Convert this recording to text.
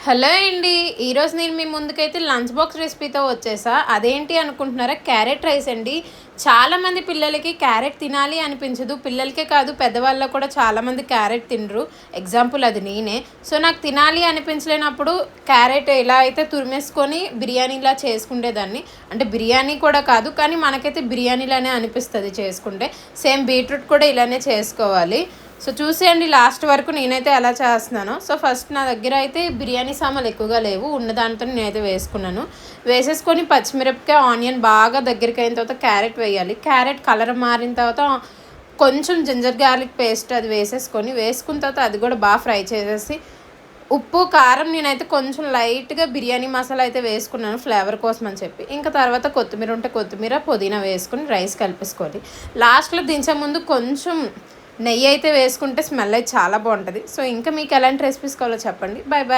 Hello అండి. ఈరోజు నేను మీ ముందుకైతే లంచ్ బాక్స్ రెసిపీతో వచ్చేసా. అదేంటి అనుకుంటున్నారా? క్యారెట్ రైస్ అండి. చాలామంది పిల్లలకి క్యారెట్ తినాలి అనిపించదు. పిల్లలకే కాదు పెద్దవాళ్ళకు కూడా చాలామంది క్యారెట్ తినరు. ఎగ్జాంపుల్ అది నేనే. సో నాకు తినాలి అనిపించలేనప్పుడు క్యారెట్ ఎలా అయితే తురిమేసుకొని బిర్యానీలా చేసుకునేదాన్ని. అంటే బిర్యానీ కూడా కాదు, కానీ మనకైతే బిర్యానీలానే అనిపిస్తుంది చేసుకుంటే. సేమ్ బీట్రూట్ కూడా ఇలానే చేసుకోవాలి. సో చూసేయండి లాస్ట్ వరకు నేనైతే ఎలా చేస్తున్నానో. సో ఫస్ట్ నా దగ్గర అయితే బిర్యానీ సామాన్లు ఎక్కువగా లేవు, ఉన్న దాంతో నేనైతే వేసుకున్నాను. వేసేసుకొని పచ్చిమిరపకాయ, ఆనియన్ బాగా దగ్గరికి అయిన తర్వాత క్యారెట్ వేయాలి. క్యారెట్ కలర్ మారిన తర్వాత కొంచెం జింజర్ గార్లిక్ పేస్ట్ అది వేసుకున్న తర్వాత అది కూడా బాగా ఫ్రై చేసేసి ఉప్పు కారం నేనైతే కొంచెం లైట్గా బిర్యానీ మసాలా అయితే వేసుకున్నాను ఫ్లేవర్ కోసం అని చెప్పి. ఇంకా తర్వాత కొత్తిమీర ఉంటే కొత్తిమీర, పుదీనా వేసుకుని రైస్ కలిపేసుకోవాలి. లాస్ట్లో దించే ముందు కొంచెం నెయ్యి అయితే వేసుకుంటే స్మెల్ అయితే చాలా బాగుంటుంది. సో ఇంకా మీకు ఎలాంటి రెసిపీస్ కావాలో చెప్పండి. Bye bye.